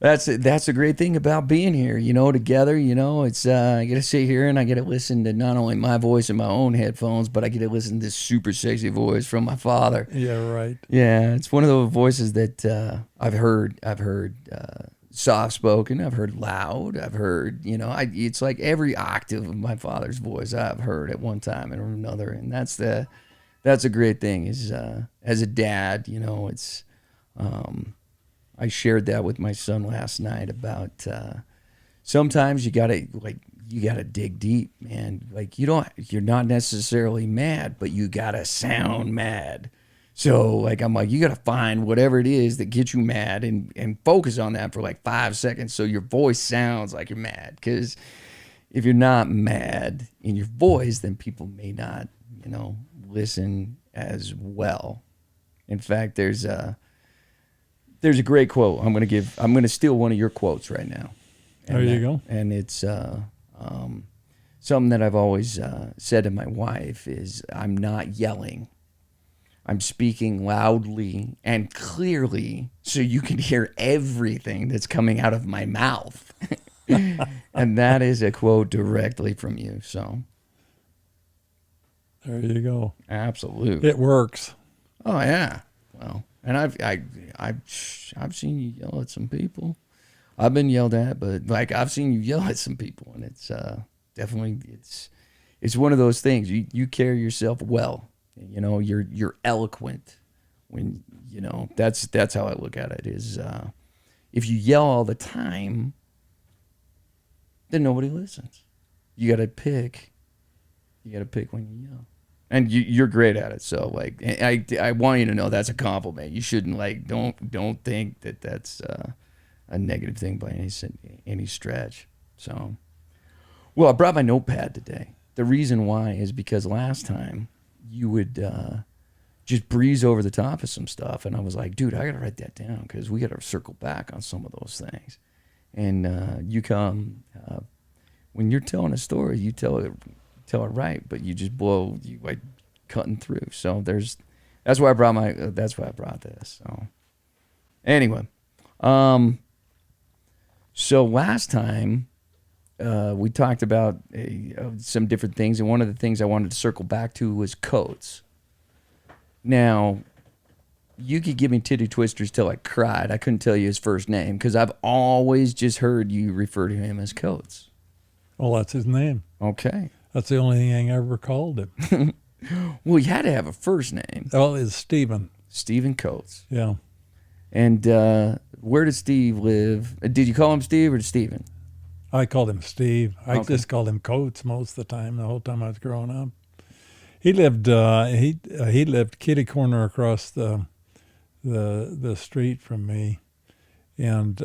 That's a great thing about being here, together. It's I get to sit here and I get to listen to not only my voice in my own headphones, but I get to listen to this super sexy voice from my father. Yeah, right. Yeah, it's one of those voices that I've heard. I've heard soft spoken. I've heard loud. I've heard. It's like every octave of my father's voice I've heard at one time or another, and that's a great thing. Is as a dad, it's. I shared that with my son last night about sometimes you gotta dig deep, man. Like you're not necessarily mad, but you gotta sound mad. So like I'm like, you gotta find whatever it is that gets you mad and focus on that for like 5 seconds so your voice sounds like you're mad. Because if you're not mad in your voice, then people may not, listen as well. In fact, there's a great quote I'm gonna steal one of your quotes right now. There And you go. it's something that I've always said to my wife is I'm not yelling. I'm speaking loudly and clearly so you can hear everything that's coming out of my mouth. And that is a quote directly from you. So There you go. absolutely. It works. Oh yeah. Well, and I've seen you yell at some people. I've been yelled at, but like I've seen you yell at some people, and it's definitely it's one of those things. You carry yourself well. You're eloquent. When that's how I look at it. Is if you yell all the time, then nobody listens. You got to pick. You got to pick when you yell. And you're great at it. So like, I want you to know that's a compliment. You shouldn't don't think that that's a negative thing by any stretch. So, well, I brought my notepad today. The reason why is because last time you would just breeze over the top of some stuff, and I was like, dude, I gotta write that down because we gotta circle back on some of those things. And you come when you're telling a story, you tell it right, but you just blow you like cutting through. So that's why I brought this. So anyway, so last time we talked about some different things, and one of the things I wanted to circle back to was coats. Now, you could give me titty twisters till I cried. I couldn't tell you his first name because I've always just heard you refer to him as Coates. Well, that's his name. Okay. That's the only thing I ever called him. Well, you had to have a first name. Well, it's Stephen. Stephen Coates. Yeah. And where did Steve live? Did you call him Steve or Stephen? I called him Steve. I Okay. just called him Coates most of the time, the whole time I was growing up. He lived he lived kitty corner across the street from me, and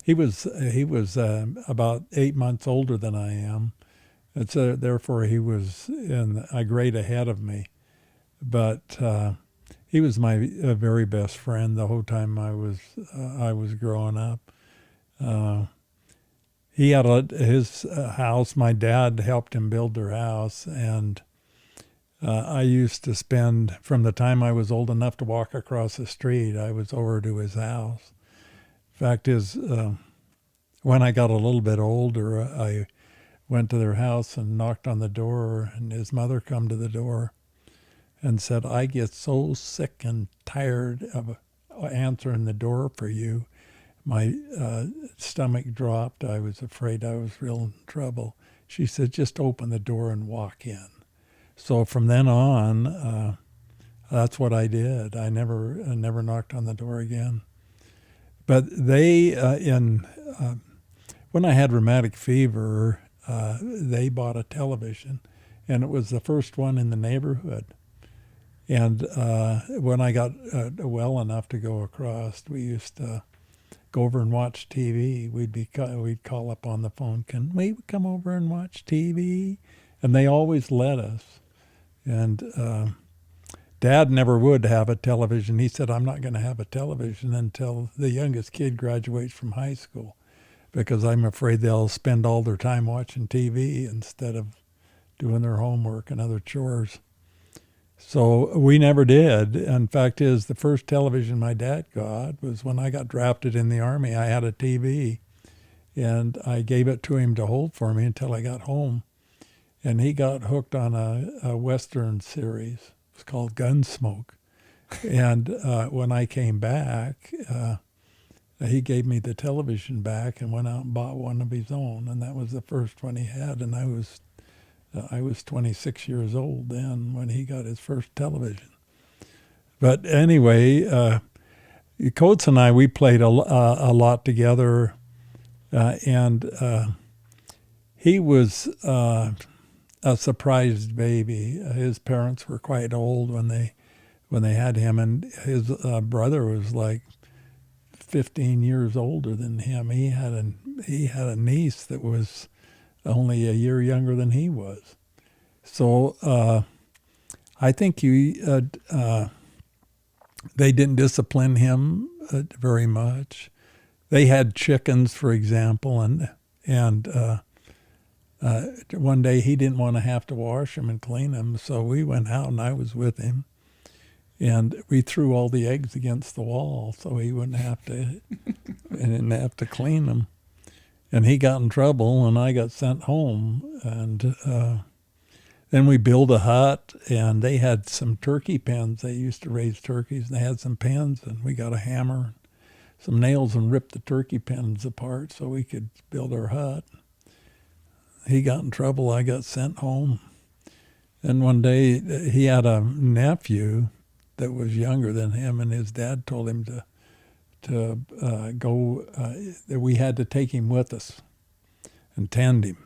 he was about 8 months older than I am. And so therefore he was in a grade ahead of me, but he was my very best friend the whole time I was growing up. He had his house. My dad helped him build their house, and I used to spend, from the time I was old enough to walk across the street, I was over to his house. Fact is, when I got a little bit older, I went to their house and knocked on the door, and his mother come to the door and said, I get so sick and tired of answering the door for you. My stomach dropped. I was afraid I was real in trouble. She said, just open the door and walk in. So from then on, that's what I did. I never knocked on the door again. But when I had rheumatic fever, they bought a television, and it was the first one in the neighborhood. And when I got well enough to go across, we used to go over and watch TV. We'd call up on the phone, can we come over and watch TV? And they always let us. And Dad never would have a television. He said, I'm not going to have a television until the youngest kid graduates from high school, because I'm afraid they'll spend all their time watching TV instead of doing their homework and other chores. So we never did. In fact, the first television my dad got was when I got drafted in the Army. I had a TV, and I gave it to him to hold for me until I got home. And he got hooked on a Western series. It's called Gunsmoke. And when I came back, he gave me the television back and went out and bought one of his own. And that was the first one he had. And I was 26 years old then when he got his first television. But anyway, Coates and I, we played a lot together. And he was a surprised baby. His parents were quite old when they had him, and his brother was like 15 years older than him. He had a niece that was only a year younger than he was. So I think they didn't discipline him very much. They had chickens, for example, and one day he didn't want to have to wash them and clean them, so we went out and I was with him, and we threw all the eggs against the wall so he wouldn't have to clean them. And he got in trouble, and I got sent home. And then we built a hut, and they had some turkey pens. They used to raise turkeys, and they had some pens, and we got a hammer, some nails, and ripped the turkey pens apart so we could build our hut. He got in trouble. I got sent home. And one day he had a nephew that was younger than him, and his dad told him to go, that we had to take him with us and tend him.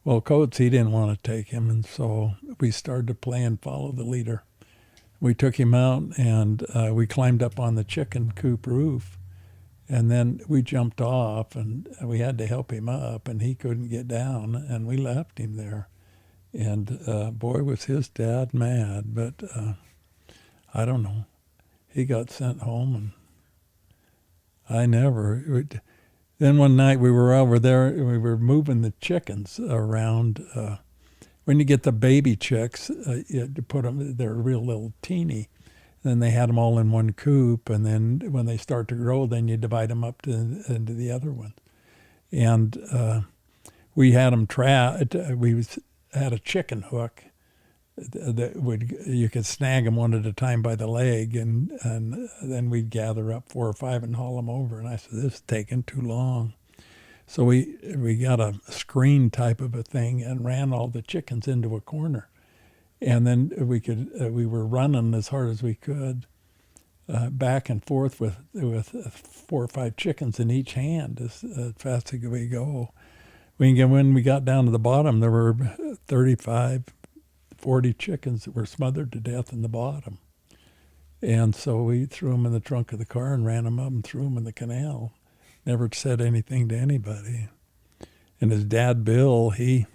Well, Coates, he didn't want to take him, and so we started to play and follow the leader. We took him out, and we climbed up on the chicken coop roof, and then we jumped off, and we had to help him up, and he couldn't get down, and we left him there. And boy, was his dad mad, but I don't know. He got sent home, and I never. Then one night we were over there, and we were moving the chickens around. When you get the baby chicks, you have to put them, they're real little teeny. Then they had them all in one coop, and then when they start to grow, then you divide them up into the other ones. And we had them we had a chicken hook that you could snag them one at a time by the leg, and then we'd gather up 4 or 5 and haul them over. And I said, this is taking too long. So we got a screen type of a thing and ran all the chickens into a corner. And then we were running as hard as we could, back and forth with 4 or 5 chickens in each hand as fast as we go. When we got down to the bottom, there were 35, 40 chickens that were smothered to death in the bottom. And so we threw them in the trunk of the car and ran them up and threw them in the canal. Never said anything to anybody. And his dad, Bill, he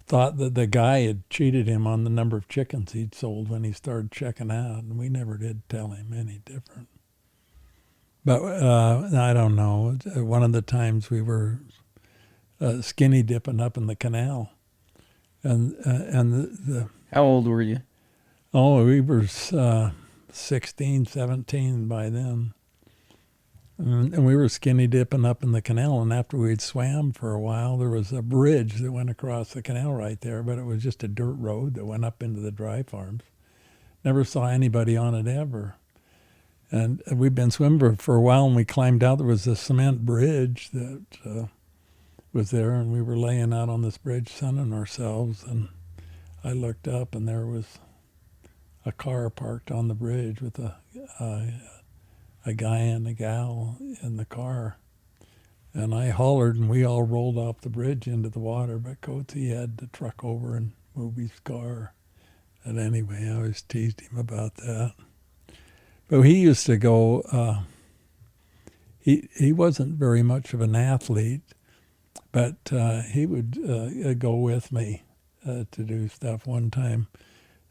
thought that the guy had cheated him on the number of chickens he'd sold when he started checking out, and we never did tell him any different. But I don't know. One of the times we were skinny dipping up in the canal, and the How old were you? we were 16, 17 by then. And we were skinny dipping up in the canal, and after we'd swam for a while, there was a bridge that went across the canal right there, but it was just a dirt road that went up into the dry farms. Never saw anybody on it ever. And we'd been swimming for a while, and we climbed out. There was a cement bridge that was there, and we were laying out on this bridge sunning ourselves, and I looked up, and there was a car parked on the bridge with a guy and a gal in the car. And I hollered, and we all rolled off the bridge into the water, but Coates, he had to truck over and move his car. And anyway, I always teased him about that. But he used to go, he wasn't very much of an athlete, but he would go with me to do stuff. One time,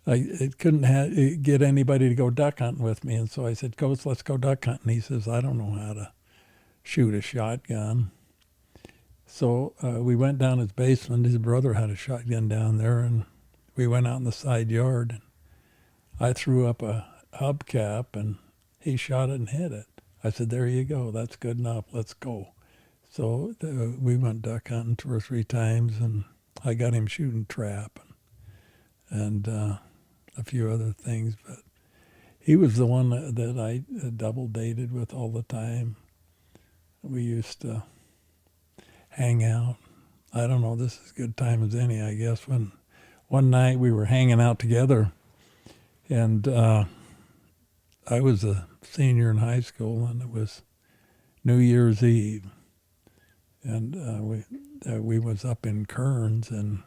I couldn't get anybody to go duck hunting with me, and so I said, Coates, let's go duck hunting. He says, I don't know how to shoot a shotgun. So we went down his basement. His brother had a shotgun down there, and we went out in the side yard. And I threw up a hubcap, and he shot it and hit it. I said, "There you go. That's good enough. Let's go." So we went duck hunting 2 or 3 times, and I got him shooting trap and a few other things. But he was the one that I double dated with all the time. We used to hang out. I don't know, this is good time as any, I guess. When one night we were hanging out together, and I was a senior in high school, and it was New Year's Eve, and we was up in Kearns, and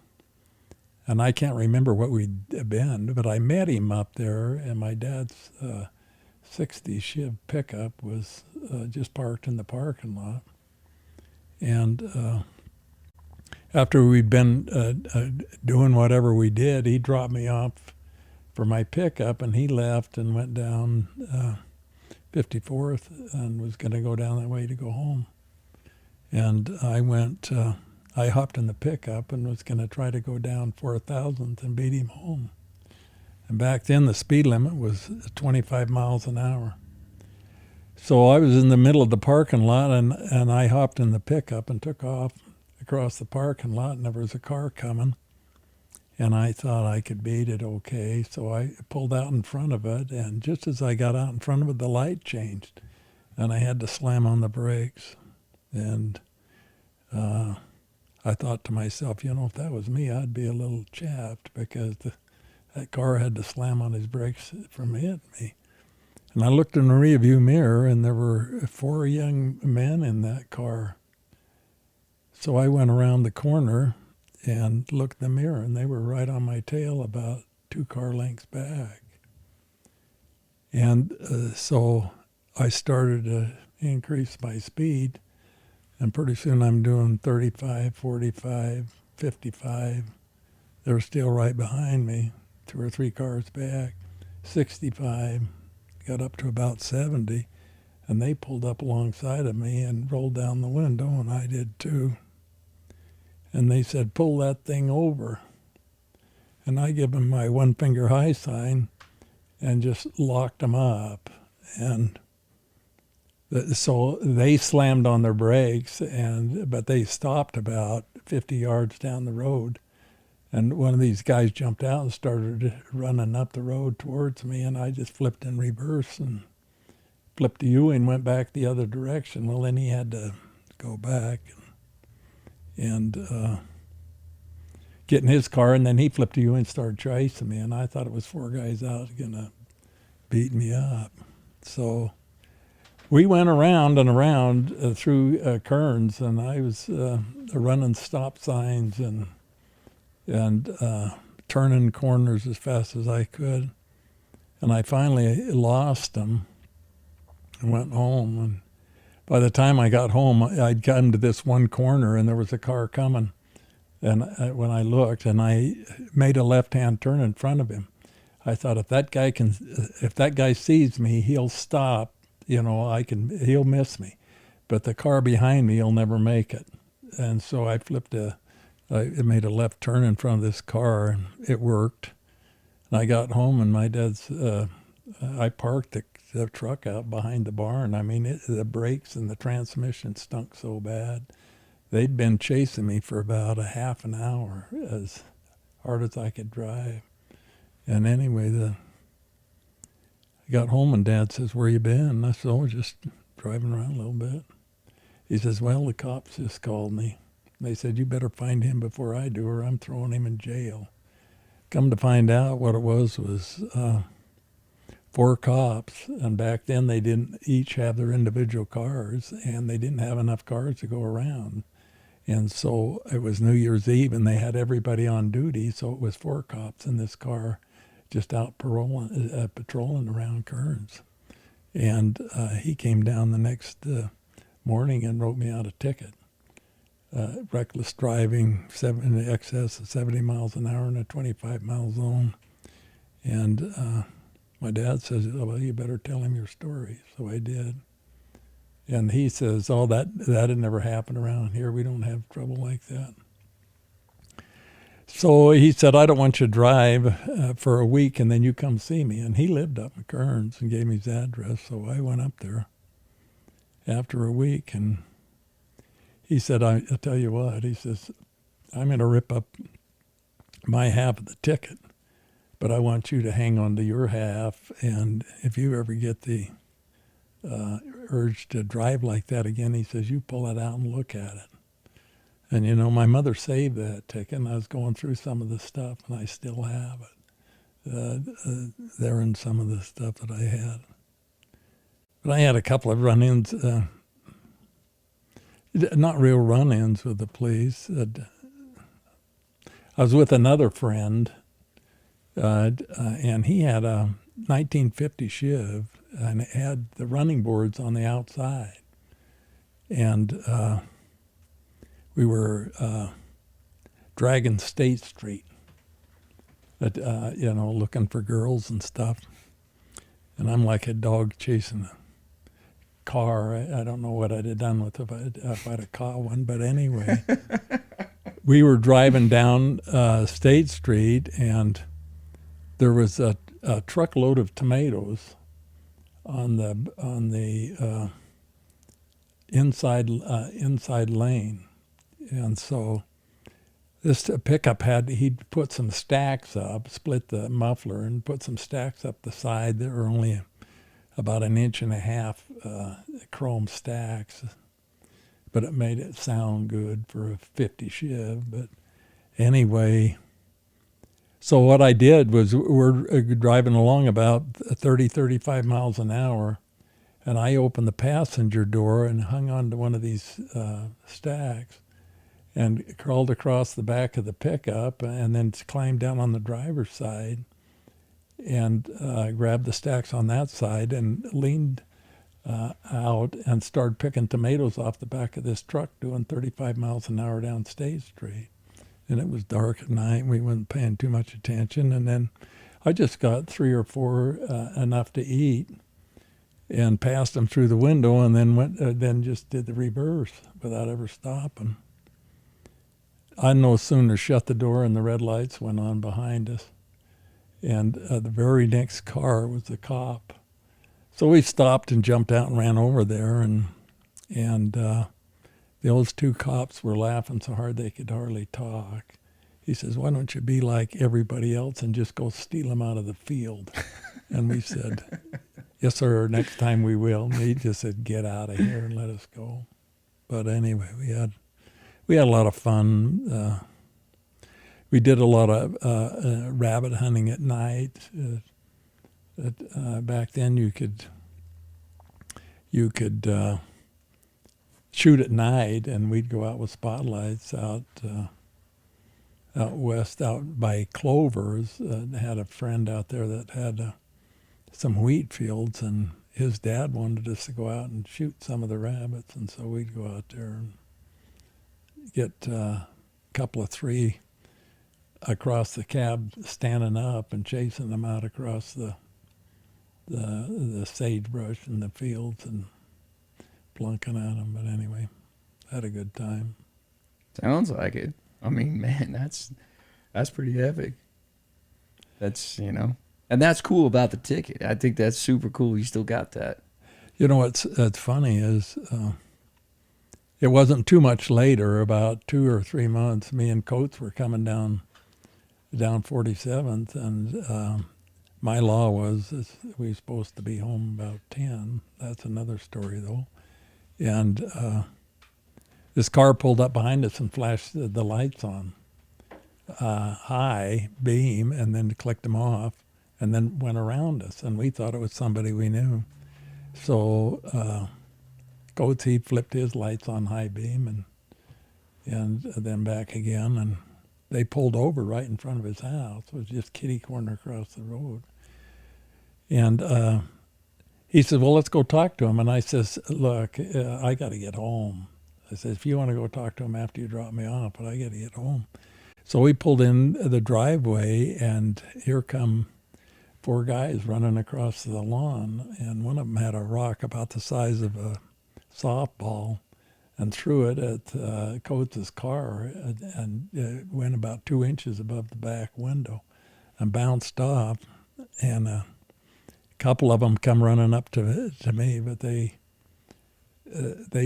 I can't remember what we'd been, but I met him up there, and my dad's 60 Shiv pickup was just parked in the parking lot. And after we'd been doing whatever we did, he dropped me off for my pickup, and he left and went down 54th and was going to go down that way to go home. And I hopped in the pickup and was going to try to go down 4,000th and beat him home. And back then the speed limit was 25 miles an hour. So I was in the middle of the parking lot, and I hopped in the pickup and took off across the parking lot, and there was a car coming. And I thought I could beat it okay, so I pulled out in front of it, and just as I got out in front of it, the light changed, and I had to slam on the brakes. And I thought to myself, if that was me, I'd be a little chapped, because that car had to slam on his brakes from hitting me. And I looked in the rearview mirror, and there were 4 young men in that car. So I went around the corner and looked in the mirror, and they were right on my tail about 2 car lengths back. And so I started to increase my speed, and pretty soon I'm doing 35, 45, 55. They're still right behind me, 2 or 3 cars back. 65, got up to about 70, and they pulled up alongside of me and rolled down the window, and I did too. And they said, "Pull that thing over." And I give them my 1 finger high sign and just locked them up. And so they slammed on their brakes, but they stopped about 50 yards down the road. And one of these guys jumped out and started running up the road towards me, and I just flipped in reverse and flipped the U and went back the other direction. Well, then he had to go back and get in his car, and then he flipped the U and started chasing me, and I thought it was 4 guys out going to beat me up. So we went around and around through Kearns, and I was running stop signs and turning corners as fast as I could. And I finally lost them and went home. And by the time I got home, I'd gotten to this one corner, and there was a car coming. And when I looked, and I made a left-hand turn in front of him, I thought, if that guy sees me, he'll stop. He'll miss me. But the car behind me, he'll never make it. And so I made a left turn in front of this car, and it worked. And I got home, and my dad's, I parked the truck out behind the barn. I mean, the brakes and the transmission stunk so bad. They'd been chasing me for about a half an hour, as hard as I could drive. And anyway, I got home, and Dad says, "Where you been?" And I said, "Oh, just driving around a little bit." He says, "Well, the cops just called me. They said, you better find him before I do, or I'm throwing him in jail." Come to find out, what it was 4 cops, and back then they didn't each have their individual cars, and they didn't have enough cars to go around. And so it was New Year's Eve, and they had everybody on duty, so it was 4 cops in this car just out patrolling around Kearns. And he came down the next morning and wrote me out a ticket. Reckless driving, in excess of 70 miles an hour in a 25-mile zone. And my dad says, "Oh, well, you better tell him your story." So I did. And he says, oh, that had never happened around here. We don't have trouble like that. So he said, I don't want you to drive for a week and then you come see me. And he lived up in Kearns and gave me his address. So I went up there after a week. And he said, I'll tell you what, he says, I'm going to rip up my half of the ticket, but I want you to hang on to your half. And if you ever get the urge to drive like that again, he says, you pull it out and look at it. And, you know, my mother saved that ticket, and I was going through some of the stuff, and I still have it. There in some of the stuff that I had. But I had a couple of run-ins, not real run-ins with the police. I was with another friend, and he had a 1950 Shiv, and it had the running boards on the outside. And we were dragging State Street, you know, looking for girls and stuff. And I'm like a dog chasing a car. I don't know what I'd have done with if I'd have caught one, but anyway. We were driving down State Street, and there was a truckload of tomatoes on the inside lane, and so this pickup he'd put some stacks up, split the muffler, and put some stacks up the side that were only about 1.5 inches chrome stacks. But it made it sound good for a 50 Shiv. But anyway, so what I did was we're driving along about 30, 35 miles an hour, and I opened the passenger door and hung on to one of these stacks and crawled across the back of the pickup and then climbed down on the driver's side and grabbed the stacks on that side and leaned out and started picking tomatoes off the back of this truck doing 35 miles an hour down State Street. And it was dark at night. We weren't paying too much attention. And then I just got 3 or 4 enough to eat and passed them through the window and then just did the reverse without ever stopping. I no sooner shut the door and the red lights went on behind us. And the very next car was the cop. So we stopped and jumped out and ran over there, and those 2 cops were laughing so hard they could hardly talk. He says, why don't you be like everybody else and just go steal them out of the field? And we said, yes, sir, next time we will. And he just said, get out of here and let us go. But anyway, we had a lot of fun. We did a lot of rabbit hunting at night. Back then you could shoot at night, and we'd go out with spotlights out west, out by Clovers. Had a friend out there that had some wheat fields, and his dad wanted us to go out and shoot some of the rabbits, and so we'd go out there and get a couple of 3 across the cab standing up and chasing them out across the sagebrush in the fields and plunking at them. But anyway, had a good time. Sounds like it. I mean, man, that's pretty epic. That's, you know, and that's cool about the ticket. I think that's super cool. You still got that. You know what's funny is it wasn't too much later, about 2 or 3 months, me and Coates were coming down 47th, and my law was we were supposed to be home about 10. That's another story, though. And this car pulled up behind us and flashed the lights on high beam, and then clicked them off, and then went around us. And we thought it was somebody we knew. So Coates, he flipped his lights on high beam and then back again, and they pulled over right in front of his house. It was just kitty corner across the road. And he said, well, let's go talk to him. And I says, look, I got to get home. I said, if you want to go talk to him after you drop me off, but I got to get home. So we pulled in the driveway, and here come 4 guys running across the lawn. And one of them had a rock about the size of a softball and threw it at Coates's car, and it went about 2 inches above the back window and bounced off. And a couple of them come running up to me, but they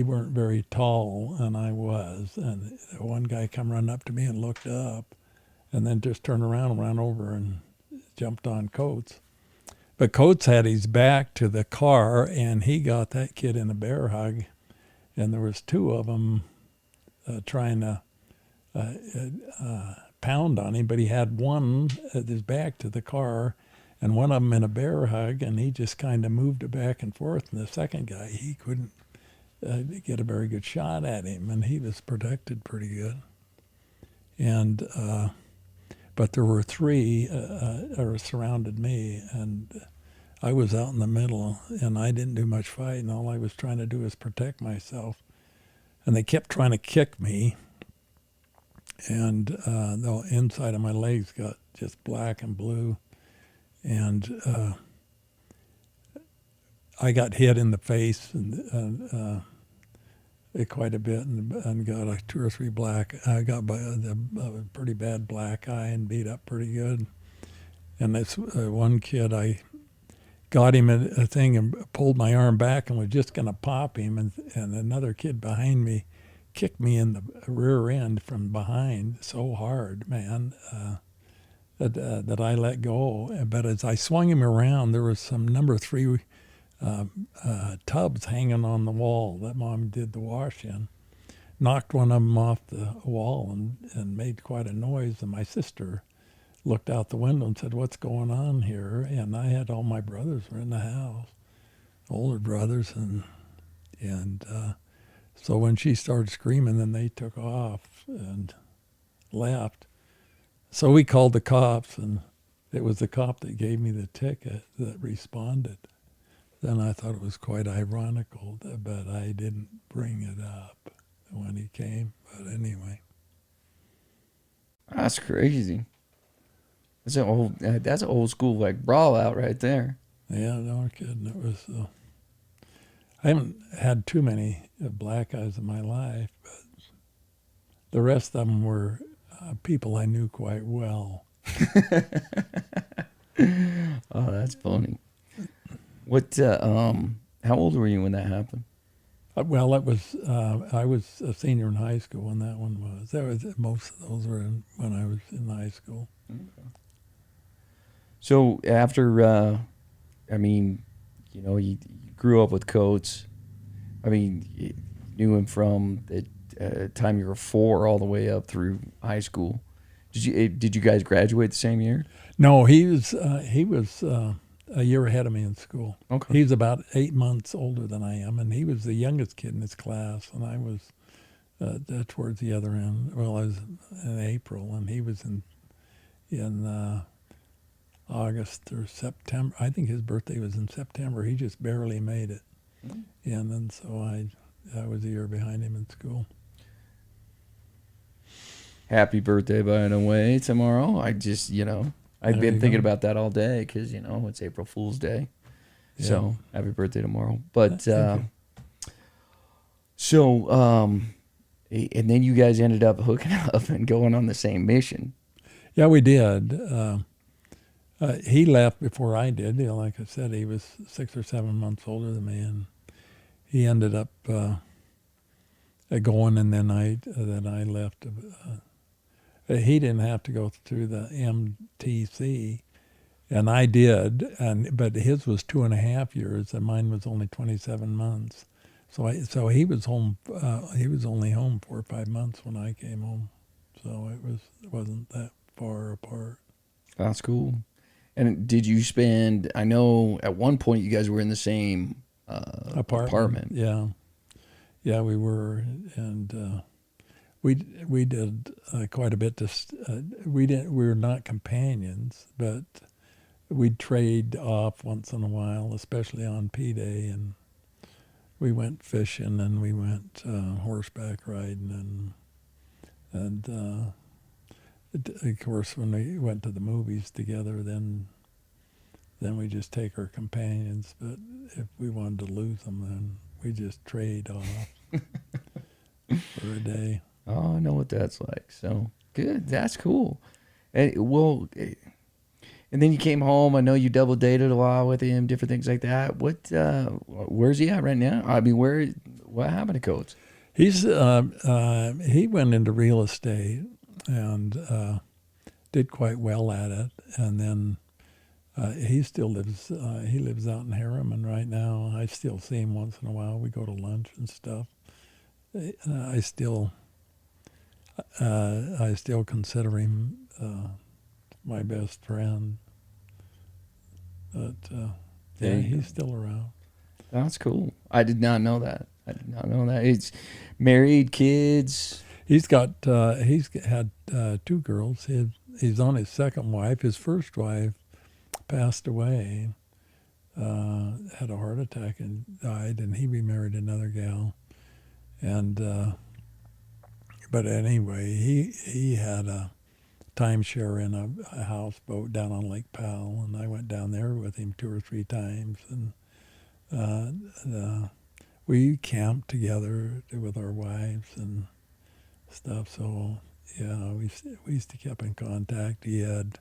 weren't very tall, and I was. And one guy come running up to me and looked up, and then just turned around and ran over and jumped on Coates. But Coates had his back to the car, and he got that kid in a bear hug, and there was two of them trying to pound on him, but he had one at his back to the car, and one of them in a bear hug, and he just kind of moved it back and forth. And the second guy, he couldn't get a very good shot at him, and he was protected pretty good. And but there were three surrounded me, and I was out in the middle, and I didn't do much fighting. All I was trying to do was protect myself. And they kept trying to kick me, and the inside of my legs got just black and blue. And I got hit in the face and quite a bit, and got a 2 or 3 black. I got a pretty bad black eye and beat up pretty good. And this one kid, I got him a thing and pulled my arm back and was just going to pop him, and another kid behind me kicked me in the rear end from behind so hard, man, that I let go. But as I swung him around, there was some number 3 tubs hanging on the wall that Mom did the wash in. Knocked one of them off the wall and made quite a noise, and my sister looked out the window and said, "What's going on here?" And I had all my brothers were in the house, older brothers, and so when she started screaming, then they took off and left. So we called the cops, and it was the cop that gave me the ticket that responded. Then I thought it was quite ironical, but I didn't bring it up when he came. But anyway. That's crazy. That's an old school like brawl out right there. Yeah, no kidding. It was. I haven't had too many black eyes in my life, but the rest of them were people I knew quite well. Oh, that's funny. What? How old were you when that happened? Well, it was. I was a senior in high school when that one was. Most of those were when I was in high school. Okay. So after, I mean, you grew up with Coates. I mean, you knew him from the time you were 4 all the way up through high school. Did you guys graduate the same year? No, he was a year ahead of me in school. Okay. He's about 8 months older than I am, and he was the youngest kid in his class, and I was towards the other end. Well, I was in April, and he was in August or September. I think his birthday was in September. He just barely made it. Mm. And then so I was a year behind him in school. Happy birthday, by the way, tomorrow. I just, I've been thinking about that all day because, it's April Fool's Day. Yeah. So happy birthday tomorrow. But, and then you guys ended up hooking up and going on the same mission. Yeah, we did. He left before I did. Like I said, he was 6 or 7 months older than me, and he ended up going, and then I left. He didn't have to go through the MTC, and I did. But his was 2.5 years, and mine was only 27 months. So he was home. He was only home 4 or 5 months when I came home. So it wasn't that far apart. That's cool. And did you spend? I know at one point you guys were in the same apartment. Yeah, we were, and we did quite a bit. We were not companions, but we'd trade off once in a while, especially on P-Day, and we went fishing and we went horseback riding, and of course, when we went to the movies together, then we just take our companions. But if we wanted to lose them, then we just trade off for a day. Oh, I know what that's like. So good. That's cool. And well, and then you came home. I know you double dated a while with him, different things like that. Where's he at right now? I mean, what happened to Coates? He went into real estate and did quite well at it, and then he still lives. He lives out in Harriman right now. I still see him once in a while. We go to lunch and stuff. I still consider him my best friend. But yeah, he's still around. That's cool. I did not know that. I did not know that. It's married, kids. He's had two girls. He's on his second wife. His first wife passed away, had a heart attack and died, and he remarried another gal. And but anyway, he had a timeshare in a houseboat down on Lake Powell, and I went down there with him 2 or 3 times, and we camped together with our wives and stuff. So yeah, we used to keep in contact. He had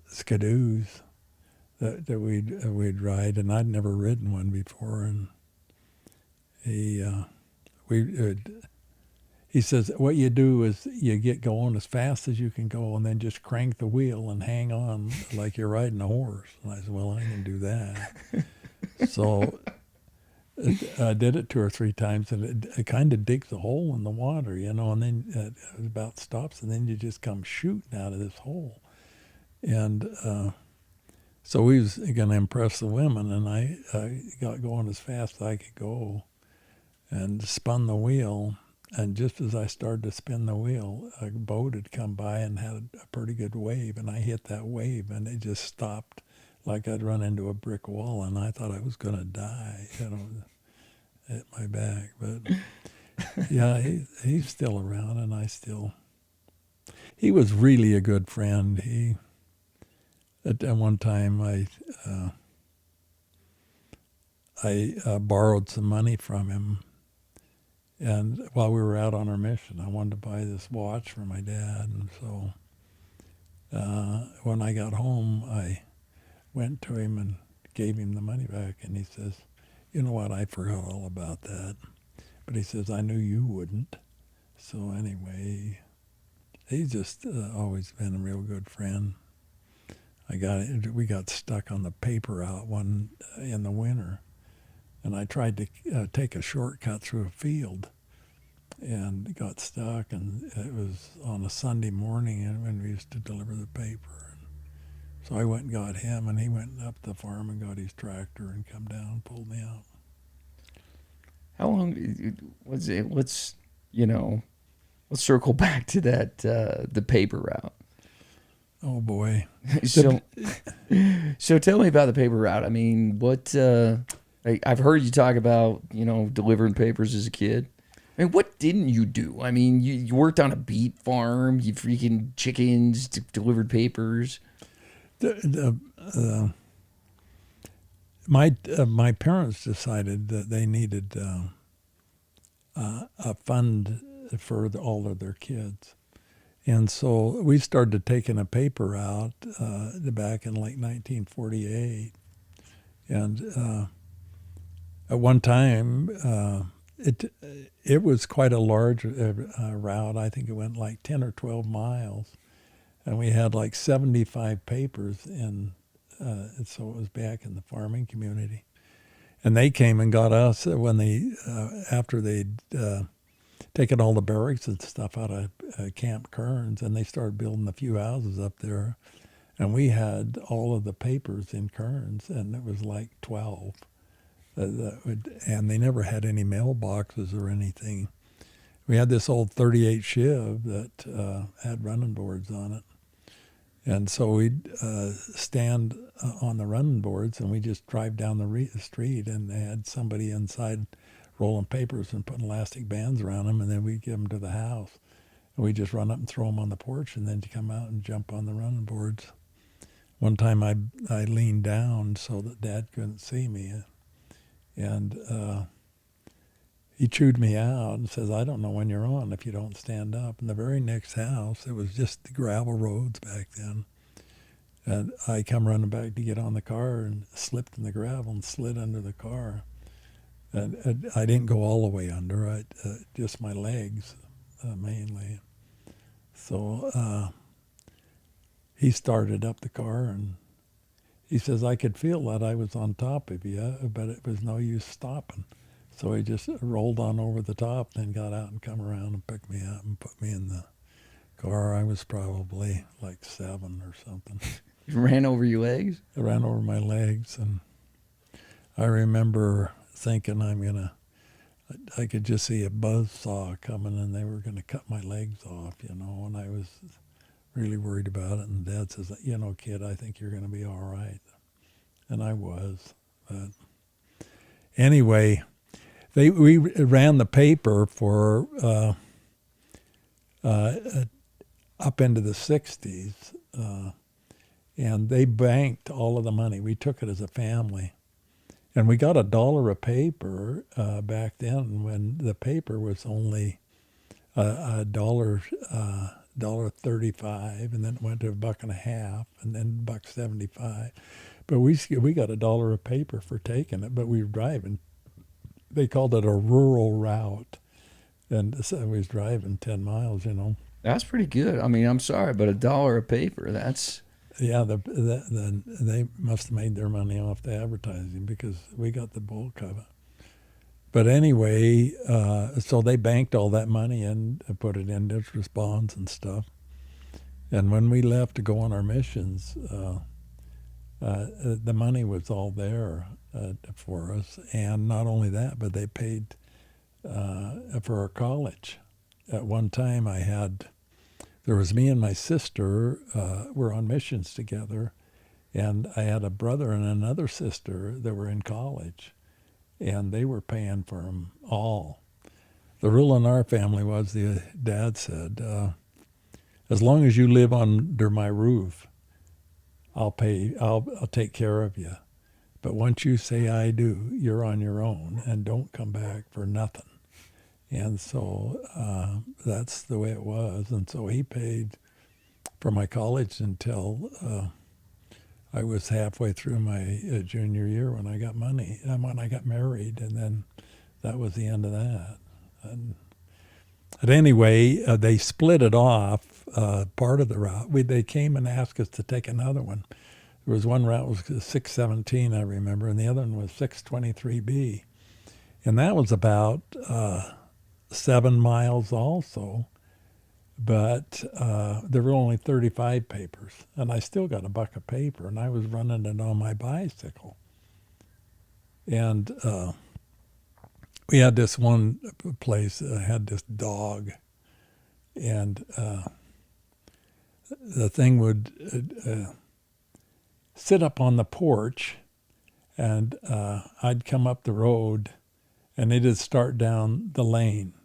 skidoos that we'd ride, and I'd never ridden one before, and he says, what you do is you get going as fast as you can go and then just crank the wheel and hang on like you're riding a horse. And I said, well, I can do that. So I did it 2 or 3 times, and it kind of digs a hole in the water, and then it about stops, and then you just come shooting out of this hole. And so we was going to impress the women, and I got going as fast as I could go and spun the wheel. And just as I started to spin the wheel, a boat had come by and had a pretty good wave, and I hit that wave, and it just stopped like I'd run into a brick wall, and I thought I was going to die, at my back. But yeah, he's still around, and he was really a good friend. At one time, I borrowed some money from him. And while we were out on our mission, I wanted to buy this watch for my dad. And so when I got home, I went to him and gave him the money back. And he says, you know what, I forgot all about that. But he says, I knew you wouldn't. So anyway, he's just always been a real good friend. We got stuck on the paper route in the winter. And I tried to take a shortcut through a field and got stuck. And it was on a Sunday morning when we used to deliver the paper. And so I went and got him, and he went up the farm and got his tractor and come down and pulled me out. How long was it? Let's circle back to that, the paper route. Oh, boy. So tell me about the paper route. I mean, I've heard you talk about, delivering papers as a kid. I mean, what didn't you do? I mean, you worked on a beet farm, you freaking chickens, delivered papers. My parents decided that they needed a fund for all of their kids. And so we started taking a paper out back in like 1948. And at one time, it was quite a large route. I think it went like 10 or 12 miles. And we had like 75 papers in, so it was back in the farming community. And they came and got us when after they'd taken all the barracks and stuff out of Camp Kearns, and they started building a few houses up there. And we had all of the papers in Kearns, and it was like 12. And they never had any mailboxes or anything. We had this old 38 Shiv that had running boards on it. And so we'd stand on the running boards, and we just drive down the street, and they had somebody inside rolling papers and putting elastic bands around them, and then we'd give them to the house. And we'd just run up and throw them on the porch, and then come out and jump on the running boards. one time I leaned down so that Dad couldn't see me, and he chewed me out and says, "I don't know when you're on if you don't stand up." And the very next house, it was just the gravel roads back then. And I come running back to get on the car and slipped in the gravel and slid under the car. And I didn't go all the way under, just my legs mainly. So he started up the car and he says, "I could feel that I was on top of you, but it was no use stopping." So he just rolled on over the top, then got out and come around and picked me up and put me in the car. I was probably like 7 or something. You ran over your legs? I ran over my legs, and I remember thinking I could just see a buzzsaw coming and they were going to cut my legs off, and I was really worried about it. And Dad says, "Kid, I think you're going to be all right." And I was. But anyway, we ran the paper for up into the 60s, and they banked all of the money. We took it as a family. And we got $1 a paper back then when the paper was only $1.35, and then it went to $1.50, and then $1.75. But we got $1 a paper for taking it. But we were driving. They called it a rural route, and so we was driving 10 miles. That's pretty good. I mean, I'm sorry, but $1 a paper, that's... Yeah, they must have made their money off the advertising because we got the bulk of it. But anyway, so they banked all that money and put it in interest bonds and stuff. And when we left to go on our missions, the money was all there for us. And not only that, but they paid for our college. At one time there was me and my sister were on missions together, and I had a brother and another sister that were in college, and they were paying for them all. The rule in our family was, the Dad said, "As long as you live under my roof, I'll take care of you. But once you say I do, you're on your own, and don't come back for nothing." And so that's the way it was. And so he paid for my college until I was halfway through my junior year when I got when I got married. And then that was the end of that. But anyway, they split it off, part of the route. They came and asked us to take another one. There was one route was 617, I remember, and the other one was 623B. And that was about 7 miles also, but there were only 35 papers, and I still got $1 a paper, and I was running it on my bicycle. And we had this one place that had this dog, and the thing would sit up on the porch, and I'd come up the road, and it'd start down the lane,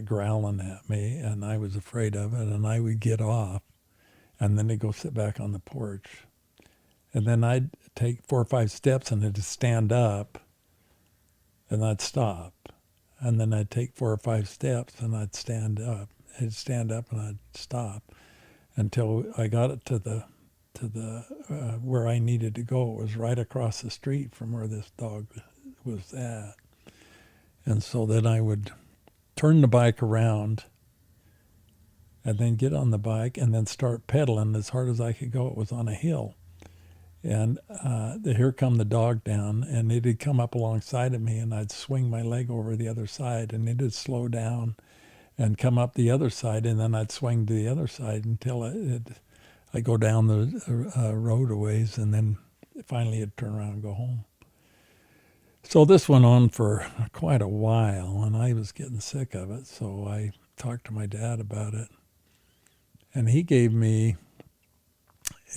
growling at me, and I was afraid of it, and I would get off, and then it'd go sit back on the porch. And then I'd take 4 or 5 steps, and it'd stand up, and I'd stop. And then I'd take 4 or 5 steps, and I'd stand up. It'd stand up, and I'd stop until I got it to the where I needed to go. It was right across the street from where this dog was at. And so then I would turn the bike around and then get on the bike and then start pedaling as hard as I could go. It was on a hill. And here come the dog down, and it'd come up alongside of me, and I'd swing my leg over the other side, and it'd slow down and come up the other side, and then I'd swing to the other side until I'd go down the road a ways, and then finally it'd turn around and go home. So this went on for quite a while, and I was getting sick of it, so I talked to my dad about it. And he gave me,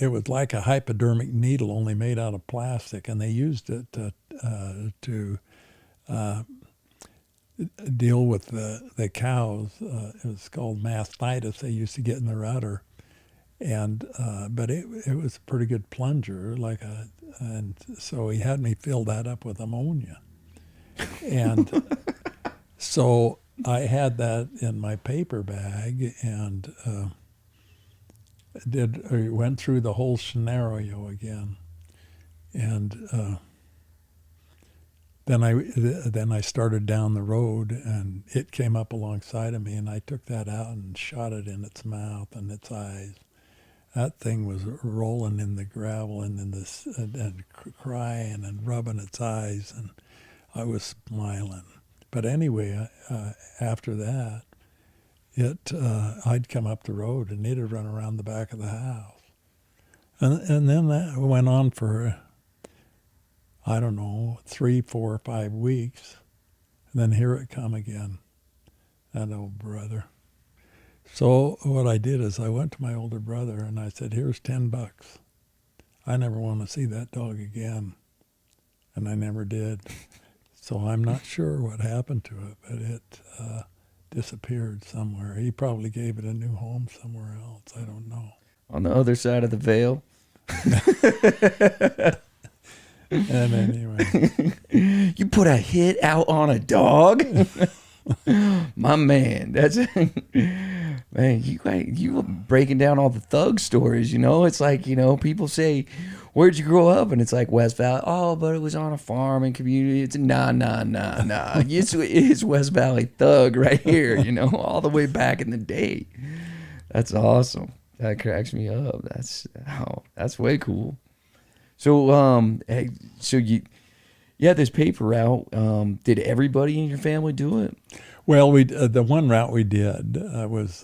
it was like a hypodermic needle only made out of plastic, and they used it to deal with the cows. It was called mastitis they used to get in their udder. and but it was a pretty good plunger, and so he had me fill that up with ammonia, and so I had that in my paper bag, and went through the whole scenario again, and then I started down the road, and it came up alongside of me, and I took that out and shot it in its mouth and its eyes. That thing was rolling in the gravel and in this and crying and rubbing its eyes, and I was smiling. But anyway, after that, I'd come up the road and it'd run around the back of the house, and then that went on for I don't know 3, 4, 5 weeks, and then here it come again, that old brother. So what I did is I went to my older brother and I said, "Here's $10. I never want to see that dog again," and I never did. So I'm not sure what happened to it, but it disappeared somewhere. He probably gave it a new home somewhere else. I don't know. On the other side of the veil. And anyway, You put a hit out on a dog? My man, that's man. You were breaking down all the thug stories. It's like people say, "Where'd you grow up?" And it's like West Valley. Oh, but it was on a farm and community. It's nah. It's West Valley thug right here. All the way back in the day. That's awesome. That cracks me up. That's way cool. So so you had this paper route. Did everybody in your family do it? well, the one route we did was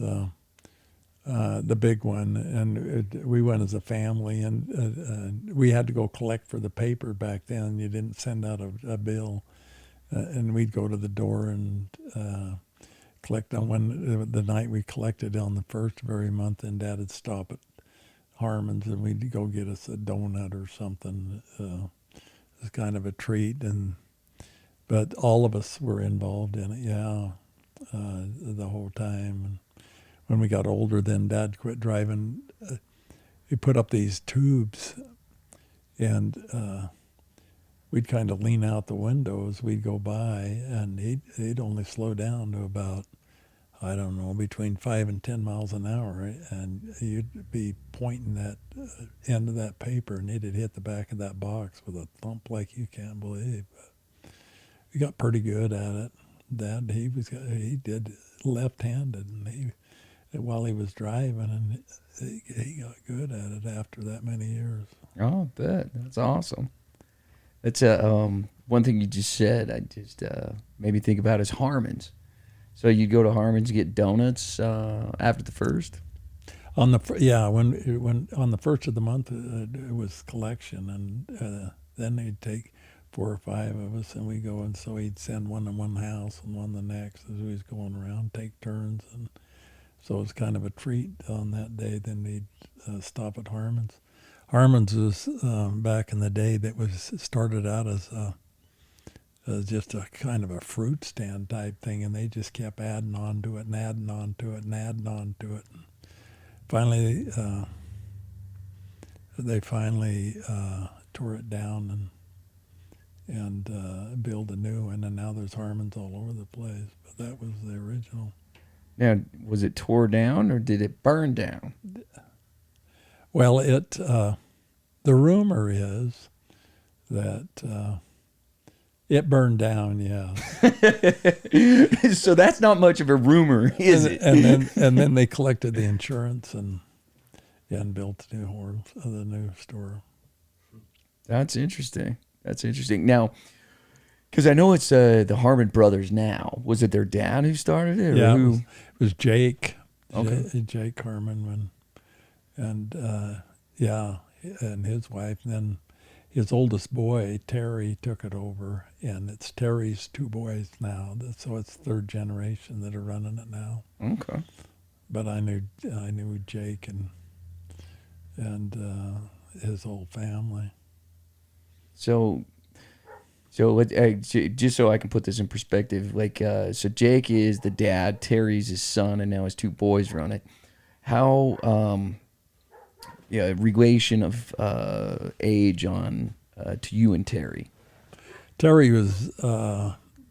the big one, and we went as a family, and we had to go collect for the paper back then. You didn't send out a bill, and we'd go to the door and collect on the night we collected on the first of every month, and Dad would stop at Harmon's, and we'd go get us a donut or something. It's kind of a treat, but all of us were involved in it, the whole time. And when we got older, then Dad quit driving. He put up these tubes, and we'd kind of lean out the window as we'd go by, and he'd only slow down to about, I don't know, between 5 and 10 miles an hour, and you'd be pointing that end of that paper, and it'd hit the back of that box with a thump like you can't believe. But we got pretty good at it. Dad, he did left-handed, and while he was driving, and he got good at it after that many years. Oh, I bet. That's awesome. That's one thing you just said. I just made me think about is Harmon's. So you go to Harmon's, get donuts after the first. On the when on the first of the month it was collection, and then they'd take 4 or 5 of us, and we go, and so he'd send one to one house and one the next as we was going around, take turns, and so it was kind of a treat on that day. Then they'd stop at Harmon's. Harmon's was back in the day that was started out as just a kind of a fruit stand type thing, and they just kept adding on to it and adding on to it and adding on to it. And finally, they tore it down and built a new one, and now there's Harmon's all over the place. But that was the original. Now, was it tore down or did it burn down? Well, the rumor is that it burned down, yeah. So that's not much of a rumor, is it? And then they collected the insurance and built the new store. That's interesting. Now, because I know it's the Harmon brothers now. Was it their dad who started it? Or Yeah, who? it was Jake. Okay. Jake Harmon, and and his wife. And then his oldest boy, Terry, took it over, and it's Terry's 2 boys now. So it's 3rd generation that are running it now. Okay. But I knew Jake and his whole family. So just so I can put this in perspective, so Jake is the dad, Terry's his son, and now his 2 boys run it. How yeah, relation of age on to you and Terry? Terry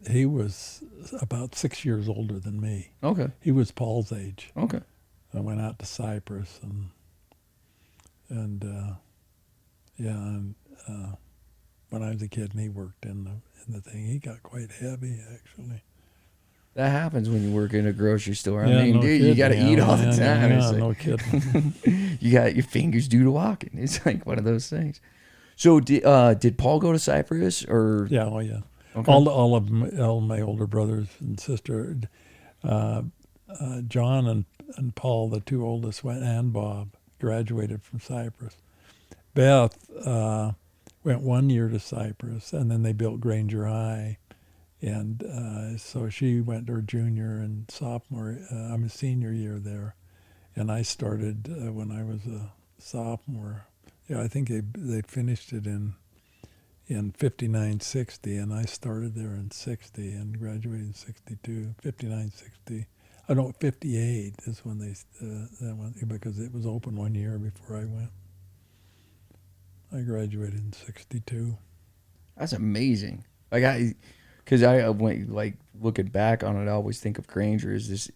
he was about 6 years older than me. Okay. He was Paul's age. Okay. I went out to Cyprus and yeah, and when I was a kid and he worked in the thing, he got quite heavy actually. That happens when you work in a grocery store. I Yeah, mean, no dude, you kidding. got to eat all the Yeah, time. yeah, It's like, no kidding. you got your fingers due to walking. It's like one of those things. So did Paul go to Cyprus or? Yeah, oh yeah. Okay. All my older brothers and sister, uh, John and Paul, the two oldest, went, and Bob graduated from Cyprus. Beth went 1 year to Cyprus, and then they built Granger High, and so she went her junior and sophomore. I'm a senior year there, and I started when I was a sophomore. Yeah, I think they finished it in 59, 60, and I started there in 60 and graduated in 62, 59, 60. I don't, 58 is when that one, because it was open 1 year before I went. I graduated in 62. That's amazing. Because went like looking back on it, I always think of Granger as this,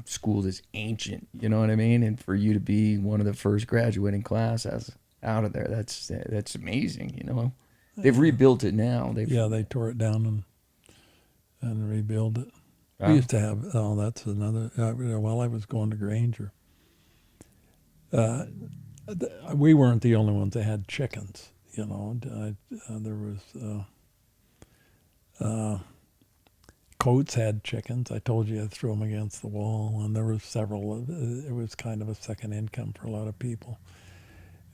school that's ancient. You know what I mean? And for you to be one of the first graduating class out of there, that's amazing. They've rebuilt it now. They tore it down and rebuilt it. Wow. We used to have, that's another, while I was going to Granger, we weren't the only ones that had chickens. There was, Coates had chickens. I told you I threw them against the wall, and there were several. It was kind of a second income for a lot of people.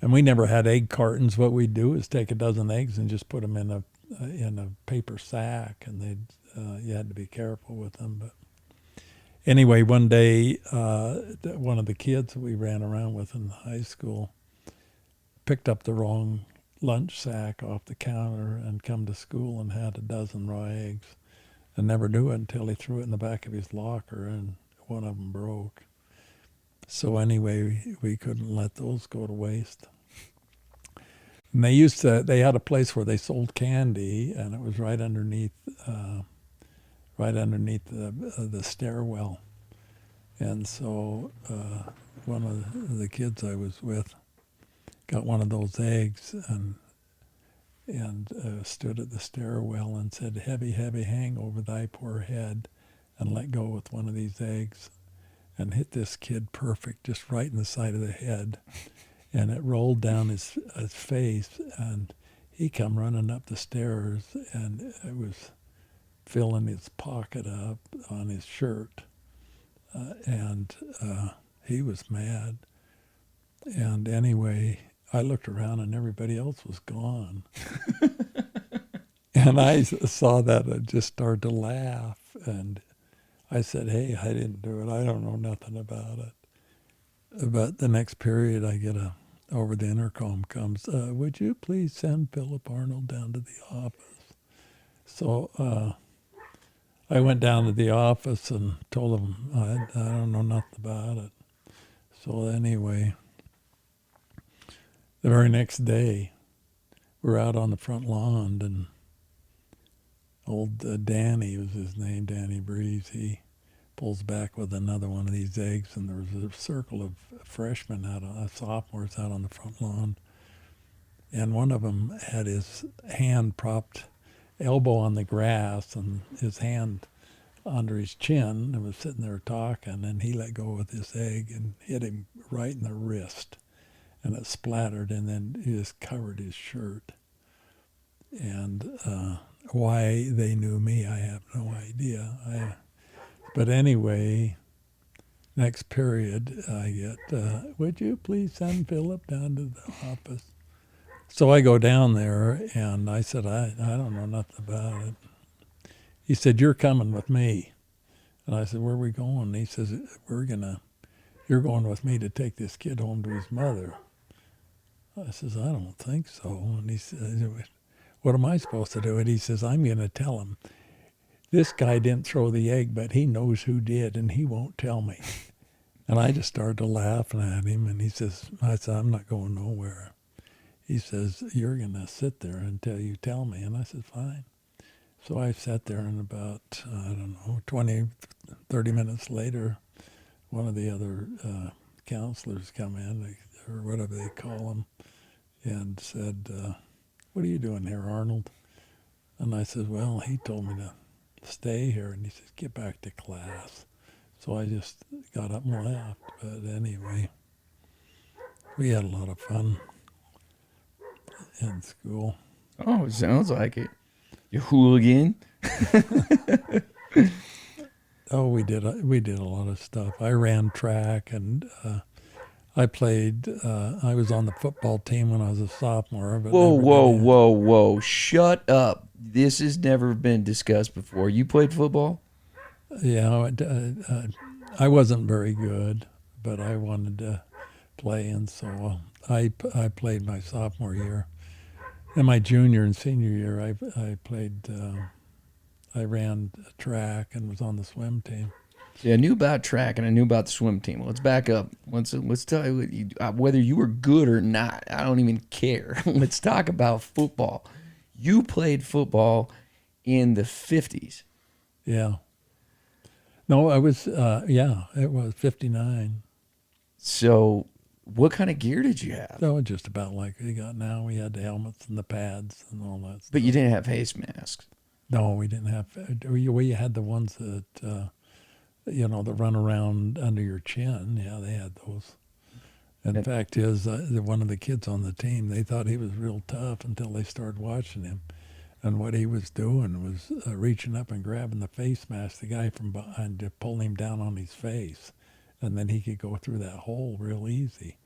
And we never had egg cartons. What we'd do is take a dozen eggs and just put them in a paper sack, and you had to be careful with them. But anyway, one day, one of the kids that we ran around with in high school picked up the wrong lunch sack off the counter and come to school and had a dozen raw eggs, and never knew it until he threw it in the back of his locker, and one of them broke. So anyway, we couldn't let those go to waste. And they had a place where they sold candy, and it was right underneath the stairwell. And so one of the kids I was with got one of those eggs and stood at the stairwell and said, "Heavy, heavy hang over thy poor head," and let go with one of these eggs and hit this kid perfect, just right in the side of the head. And it rolled down his face, and he come running up the stairs, and it was filling his pocket up on his shirt. And he was mad. And anyway, I looked around, and everybody else was gone. And I saw that, I just started to laugh. And I said, "Hey, I didn't do it. I don't know nothing about it." But the next period, I get over the intercom comes, "Would you please send Philip Arnold down to the office?" So I went down to the office and told him I don't know nothing about it. So anyway, the very next day, we're out on the front lawn, and old Danny was his name, Danny Breeze, he pulls back with another one of these eggs, and there was a circle of freshmen sophomores out on the front lawn, and one of them had his hand propped, elbow on the grass, and his hand under his chin, and was sitting there talking, and he let go with this egg and hit him right in the wrist, and it splattered, and then he just covered his shirt. And why they knew me, I have no idea. But anyway, next period, I get, "Would you please send Philip down to the office?" So I go down there, and I said, I don't know nothing about it. He said, "You're coming with me." And I said, "Where are we going?" And he says, "You're going with me to take this kid home to his mother." I says, "I don't think so." And he says, "What am I supposed to do?" And he says, "I'm going to tell him this guy didn't throw the egg, but he knows who did, and he won't tell me." And I just started laughing at him, and I said, I'm not going nowhere. He says, you're going to sit there until you tell me. And I said, fine. So I sat there, and about, I don't know, 20, 30 minutes later, one of the other counselors come in, or whatever they call them, and said, what are you doing here, Arnold? And I said, well, he told me to stay here. And he says, get back to class. So I just got up and left. But anyway, we had a lot of fun in school. Oh, it sounds like it. You hooligan. Oh, we did a lot of stuff. I ran track, and I played. I was on the football team when I was a sophomore, but Whoa, never whoa, did it. whoa, whoa. Shut up. This has never been discussed before. You played football? Yeah, I wasn't very good, but I wanted to play, and so I played my sophomore year. In my junior and senior year, I played. I ran track and was on the swim team. See, I knew about track and I knew about the swim team. Let's back up. Let's tell you, whether you were good or not. I don't even care. Let's talk about football. You played football in the 50s. Yeah. No, I was. Yeah, it was 59. So, what kind of gear did you have? That was just about like we got now. We had the helmets and the pads and all that stuff. But you didn't have face masks. No, we didn't have. We had the ones that that run around under your chin. Yeah, they had those. And the fact is, one of the kids on the team, they thought he was real tough until they started watching him. And what he was doing was reaching up and grabbing the face mask, the guy from behind, to pull him down on his face. And then he could go through that hole real easy.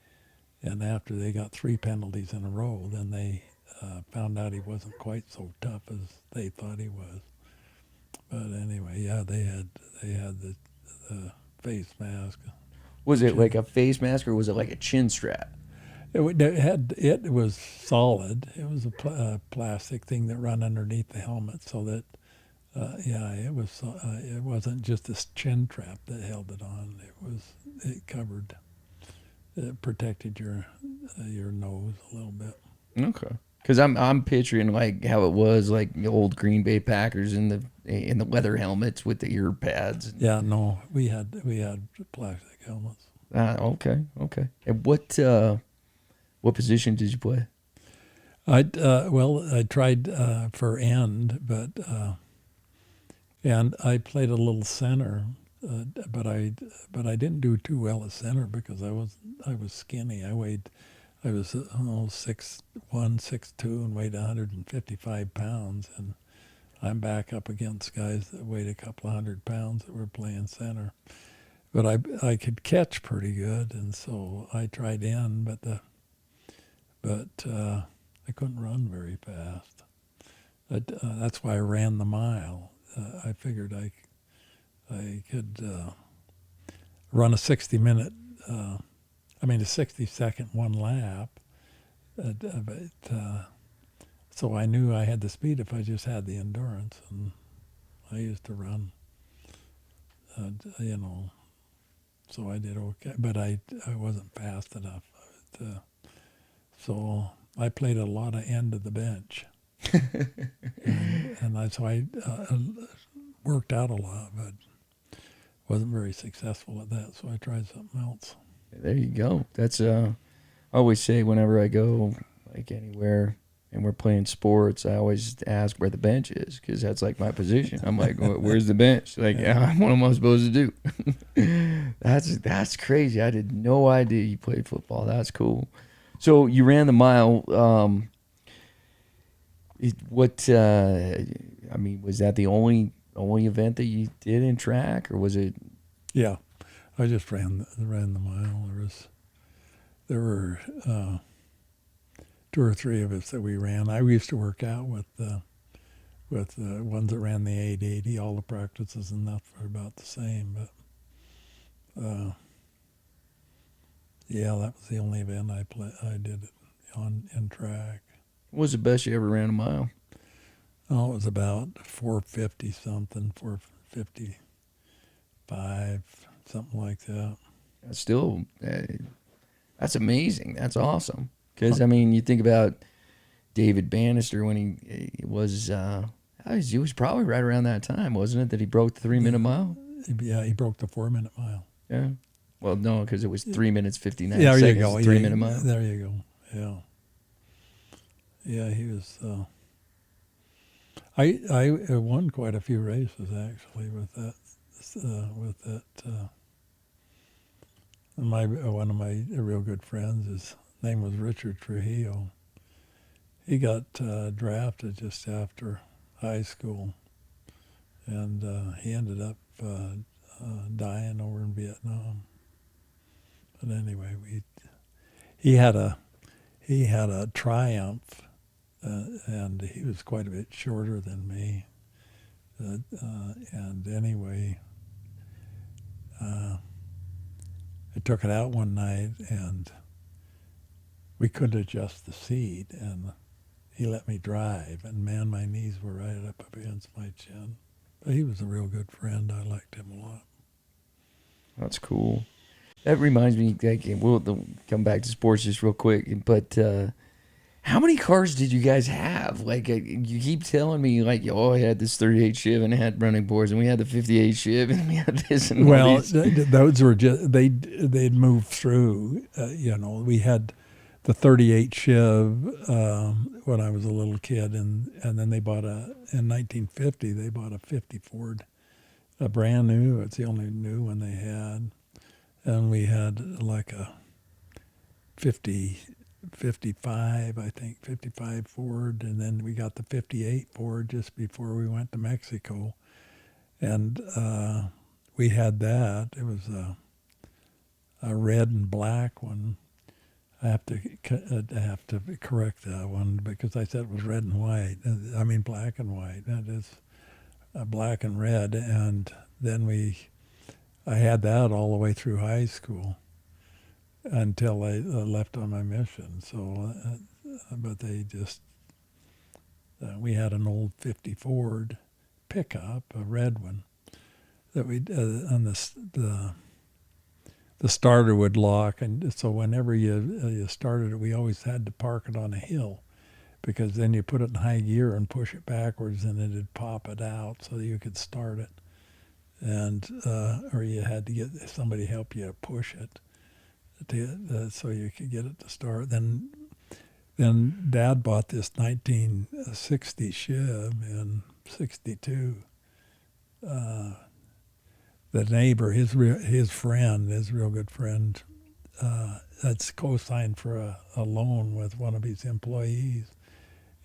And after they got 3 penalties in a row, then they found out he wasn't quite so tough as they thought he was. But anyway, yeah, they had the face mask. Was it like a face mask or was it like a chin strap? It was solid. It was a plastic thing that ran underneath the helmet, so that it was. It wasn't just this chin trap that held it on. It covered. It protected your nose a little bit. Okay. Because I'm picturing like how it was like the old Green Bay Packers in the leather helmets with the ear pads. Yeah, no, we had plastic helmets. Okay. And what position did you play? I tried for end, but and I played a little center, but I didn't do too well at center because I was skinny. I was 6'1", 6'2", and weighed 155 pounds, and I'm back up against guys that weighed a couple of 100 pounds that were playing center. But I could catch pretty good, and so I tried in, but I couldn't run very fast. That's why I ran the mile. I figured I could run a 60-minute, a 60-second one lap. So I knew I had the speed if I just had the endurance, and I used to run, so I did okay, but I wasn't fast enough. So I played a lot of end of the bench, and I worked out a lot, but wasn't very successful at that. So I tried something else. There you go. That's I always say whenever I go like anywhere and we're playing sports, I always ask where the bench is because that's like my position. I'm like, where's the bench? Like, what am I supposed to do? That's crazy. I had no idea you played football. That's cool. So you ran the mile. Was that the only event that you did in track, or was it? Yeah, I just ran the mile. There were 2 or 3 of us that we ran. I used to work out with the ones that ran the 880. All the practices and that were about the same, but yeah, that was the only event I did it in track. What was the best you ever ran a mile? Oh, it was about 450 something, 455, something like that. still, that's amazing. That's awesome. Because I mean, you think about David Bannister when he was probably right around that time, wasn't it? That he broke the 3 minute mile. Yeah, he broke the 4-minute mile. Yeah. Well, no, because it was 3 minutes 59 Yeah, there you seconds. go. 3 minute mile. There you go. Yeah. Yeah, he was. I won quite a few races actually with that. One of my real good friends, his name was Richard Trujillo. He got drafted just after high school, and he ended up dying over in Vietnam. But anyway, he had a Triumph, and he was quite a bit shorter than me. And anyway, I took it out one night, and we couldn't adjust the seat, and he let me drive, and man, my knees were right up against my chin. But he was a real good friend. I liked him a lot. That's cool. That reminds me, like, we'll come back to sports just real quick, but how many cars did you guys have? Like, you keep telling me, like, oh, I had this 38 Chiv and it had running boards, and we had the 58 Chiv, and we had this and all these. Those were just, they'd moved through. We had the 38 Chiv when I was a little kid, and then they bought in 1950, they bought a 50 Ford, a brand new. It's the only new one they had. And we had like a 55, I think, 55 Ford, and then we got the 58 Ford just before we went to Mexico. And we had that. It was a red and black one. I have to correct that one because I said it was red and white. I mean black and white. That is black and red. And then I had that all the way through high school until I left on my mission. So, but they just, we had an old 50 Ford pickup, a red one, that we, on the starter would lock. And so whenever you started it, we always had to park it on a hill, because then you put it in high gear and push it backwards and it'd pop it out so that you could start it. And or you had to get somebody to help you push it so you could get it to start. Then Dad bought this 1960 Chev in '62. The neighbor, his friend, his real good friend, that's co-signed for a loan with one of his employees,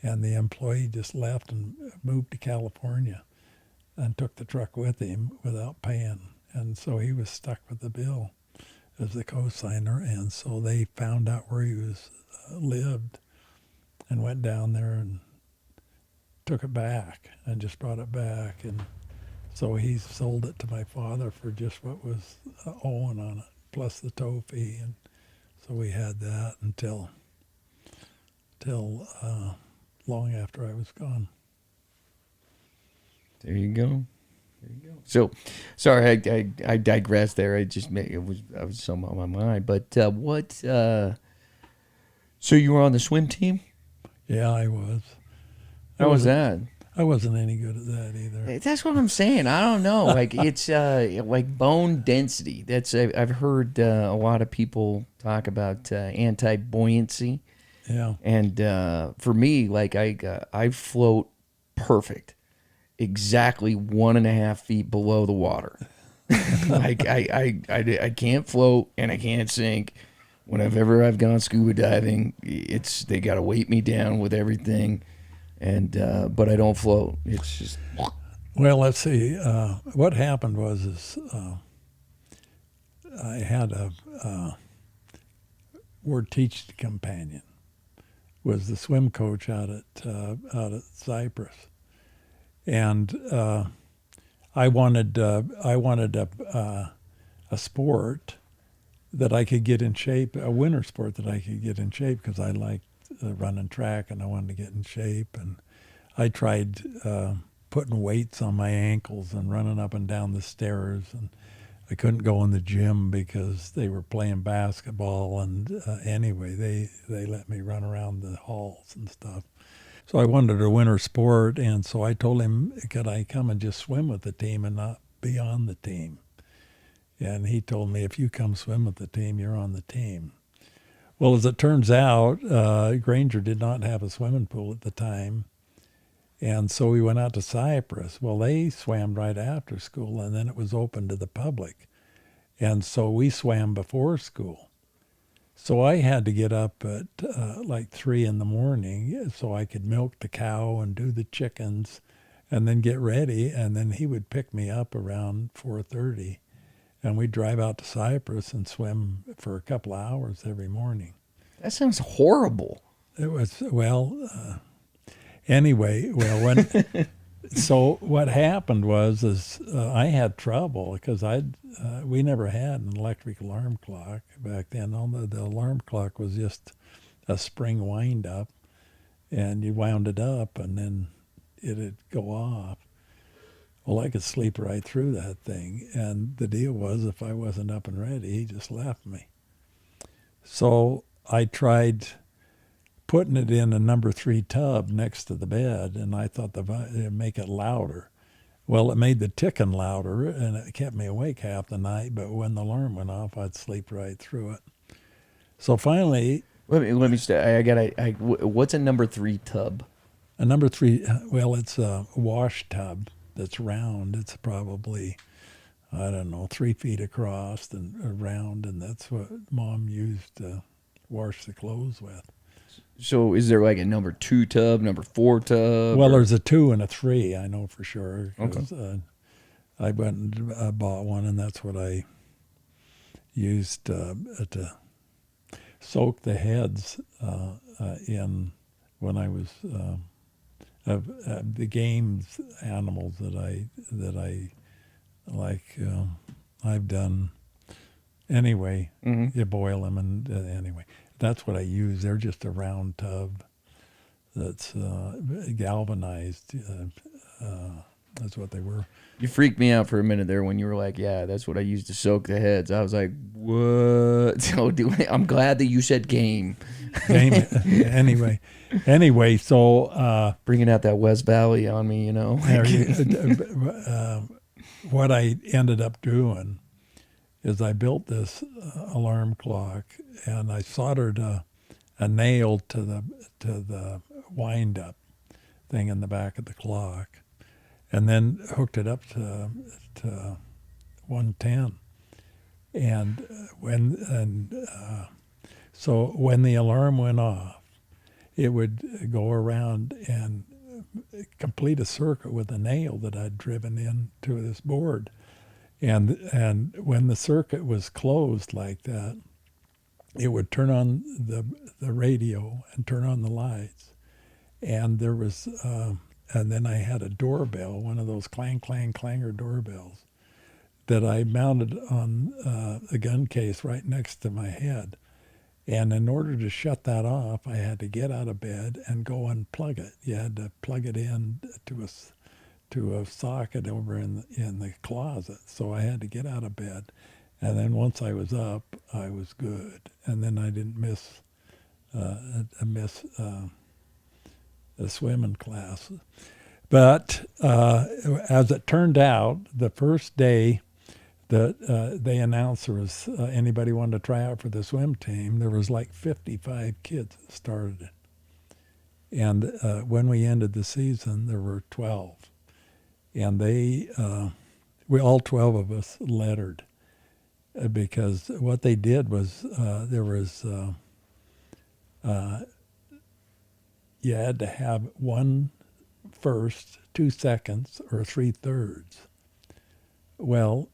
and the employee just left and moved to California and took the truck with him without paying. And so he was stuck with the bill as the co-signer. And so they found out where he lived and went down there and took it back and just brought it back. And so he sold it to my father for just what was owing on it, plus the tow fee. And so we had that until long after I was gone. There you go. So, sorry, I digressed there. I was something on my mind. But what? So you were on the swim team? Yeah, I was. How was that? I wasn't any good at that either. That's what I'm saying. I don't know. Like, it's like bone density. I've heard a lot of people talk about anti-buoyancy. Yeah. And for me, like I float perfect. Exactly 1.5 feet below the water. Like I can't float and I can't sink. Whenever I've gone scuba diving, they got to weight me down with everything, and but I don't float. It's just. Well, let's see. What happened was I had a word teaching companion. Was the swim coach out at Cyprus. And I wanted a sport that I could get in shape, a winter sport that I could get in shape, because I liked running track and I wanted to get in shape. And I tried putting weights on my ankles and running up and down the stairs. And I couldn't go in the gym because they were playing basketball, and anyway, they let me run around the halls and stuff. So I wanted a winter sport, and so I told him, could I come and just swim with the team and not be on the team? And he told me, if you come swim with the team, you're on the team. Well, as it turns out, Granger did not have a swimming pool at the time. And so we went out to Cyprus. Well, they swam right after school, and then it was open to the public. And so we swam before school. So I had to get up at like 3 in the morning so I could milk the cow and do the chickens and then get ready. And then he would pick me up around 4:30, and we'd drive out to Cyprus and swim for a couple of hours every morning. That sounds horrible. It was, well, anyway, well, when so what happened was I had trouble because we never had an electric alarm clock back then. The alarm clock was just a spring wind up, and you wound it up, and then it'd go off. Well, I could sleep right through that thing, and the deal was if I wasn't up and ready, he just left me. So I tried putting it in a number 3 tub next to the bed, and I thought it'd make it louder. Well, it made the ticking louder, and it kept me awake half the night, but when the alarm went off, I'd sleep right through it. So finally... Let me stay. What's a number 3 tub? A number 3, well, it's a wash tub that's round. It's probably, I don't know, 3 feet across and round, and that's what Mom used to wash the clothes with. So is there like a number 2 tub, number 4 tub? Well, there's a 2 and a 3, I know for sure. Okay. I went and bought one, and that's what I used to soak the heads in when I was the games animals that I like. I've done anyway. Mm-hmm. You boil them, and anyway. That's what I use. They're just a round tub that's galvanized. That's what they were. You freaked me out for a minute there when you were like, yeah, that's what I used to soak the heads. I was like, what? So I'm glad that you said game. Anyway, so... bringing out that West Valley on me, you know. What I ended up doing is I built this alarm clock, and I soldered a nail to the wind-up thing in the back of the clock, and then hooked it up to 110. So when the alarm went off, it would go around and complete a circuit with a nail that I'd driven into this board. And when the circuit was closed like that, it would turn on the radio and turn on the lights. And there was, and then I had a doorbell, one of those clang, clang, clanger doorbells that I mounted on a gun case right next to my head. And in order to shut that off, I had to get out of bed and go unplug it. You had to plug it in to a socket over in the closet. So I had to get out of bed. And then once I was up, I was good. And then I didn't miss a swimming class. But as it turned out, the first day that they announced there was anybody wanted to try out for the swim team, there was like 55 kids that started it. And when we ended the season, there were 12. And we all 12 of us lettered because what they did was there was you had to have 1 first, 2 seconds, or 3 thirds. Well,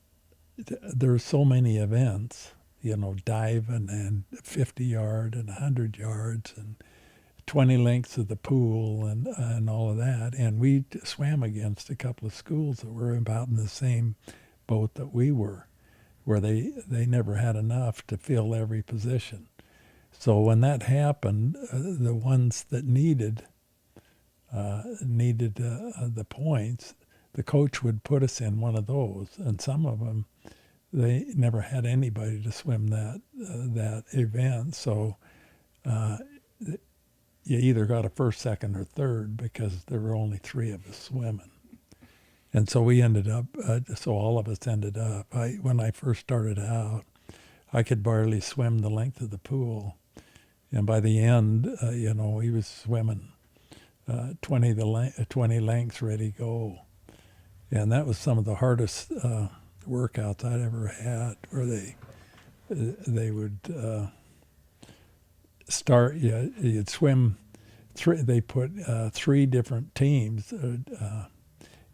there's so many events, diving and 50 yard and 100 yards and 20 lengths of the pool and all of that. And we swam against a couple of schools that were about in the same boat that we were, where they never had enough to fill every position. So when that happened, the ones that needed the points, the coach would put us in one of those, and some of them they never had anybody to swim that event. So you either got a first, second, or third because there were only three of us swimming. And so we ended up, so all of us ended up. When I first started out, I could barely swim the length of the pool. And by the end, he was swimming 20 lengths ready to go. And that was some of the hardest workouts I'd ever had, where they would start. You'd swim. They put three different teams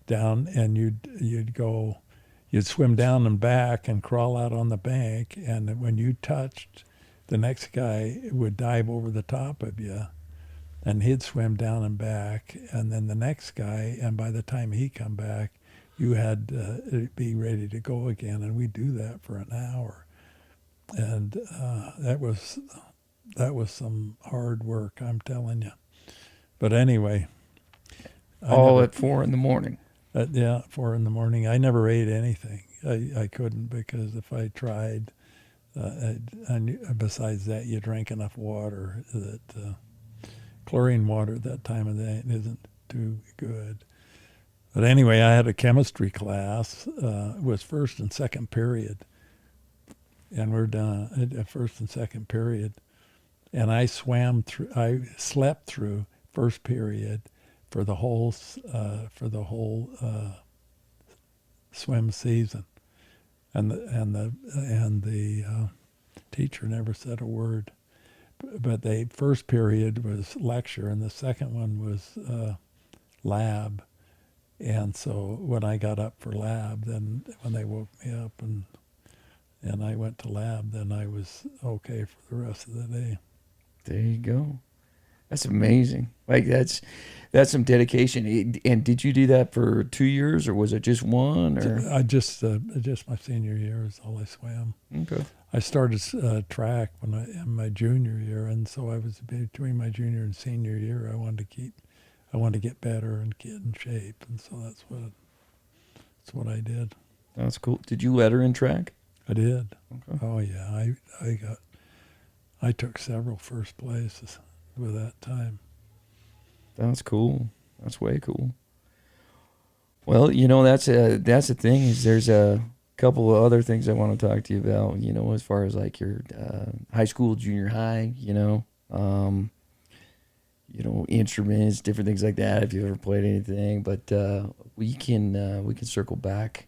down, and you'd swim down and back and crawl out on the bank. And when you touched, the next guy would dive over the top of you, and he'd swim down and back. And then the next guy, and by the time he come back, you had to be ready to go again. And we'd do that for an hour. And that was some hard work, I'm telling you. But anyway. All at 4 a.m. Yeah, 4 a.m. I never ate anything. I couldn't, because if I tried, besides that, you drank enough water that chlorine water at that time of day isn't too good. But anyway, I had a chemistry class. It was first and second period. And we're done at first and second period. And I slept through first period for the whole swim season. And the teacher never said a word. But the first period was lecture, and the second one was lab. And so when I got up for lab, then when they woke me up and I went to lab, then I was okay for the rest of the day. There you go. That's amazing. Like that's some dedication. And did you do that for 2 years, or was it just one? Or I just my senior year is all I swam. Okay. I started track in my junior year, and so I was between my junior and senior year. I wanted to get better and get in shape, and so that's what I did. That's cool. Did you letter in track? I did. Okay. Oh yeah, I took several first places with that time. That's cool. That's way cool. Well, that's the thing, is there's a couple of other things I want to talk to you about, as far as like your high school, junior high, instruments, different things like that, if you've ever played anything. But we can circle back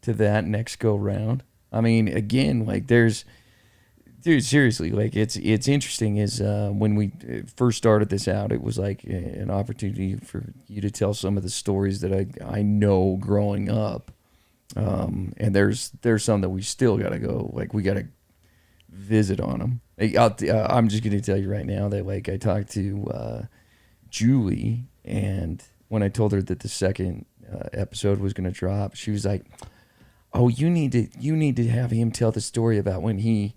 to that next go round. I mean, again, like dude, seriously, like it's interesting is when we first started this out, it was like an opportunity for you to tell some of the stories that I know growing up. And there's some that we still got to go, like we got to visit on them. I'm just going to tell you right now that like I talked to Julie, and when I told her that the second episode was going to drop, she was like, "Oh, you need to have him tell the story about when he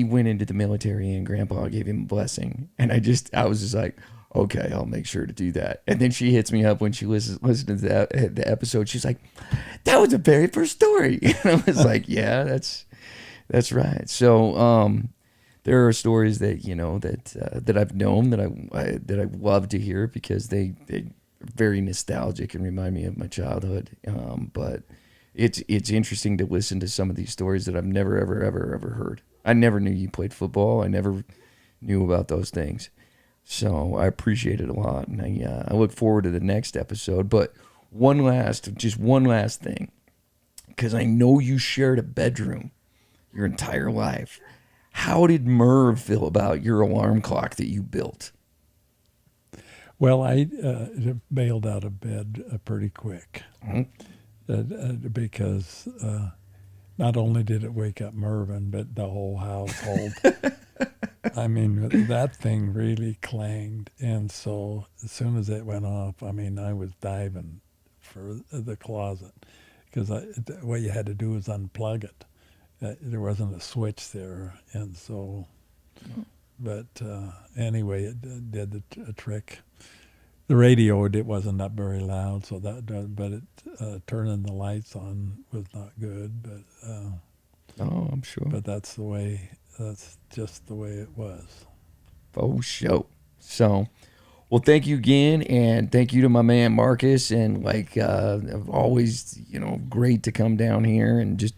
went into the military and Grandpa gave him a blessing." And I was just like, okay, I'll make sure to do that. And then she hits me up when she listened to the episode. She's like, "That was the very first story." And I was like, yeah, that's right. So there are stories that that I've known that I love to hear, because they are very nostalgic and remind me of my childhood. But it's interesting to listen to some of these stories that I've never ever heard. I never knew you played football. I never knew about those things. So I appreciate it a lot, and I look forward to the next episode. But one last thing, because I know you shared a bedroom your entire life. How did Merv feel about your alarm clock that you built? Well, I bailed out of bed pretty quick, because not only did it wake up Mervin, but the whole household. I mean, that thing really clanged. And so as soon as it went off, I mean, I was diving for the closet, because what you had to do was unplug it. There wasn't a switch there. And so, but anyway, it did the trick. The radio, it wasn't up very loud, so but turning the lights on was not good. But Oh, I'm sure. But that's just the way it was. For sure. So, well, thank you again, and thank you to my man Marcus, and like always, great to come down here and just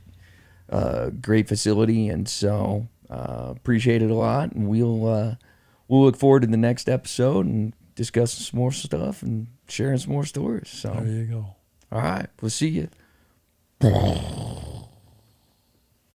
great facility, and so appreciate it a lot, and we'll look forward to the next episode and discussing some more stuff and sharing some more stories. There So, you go. all right, we'll see you.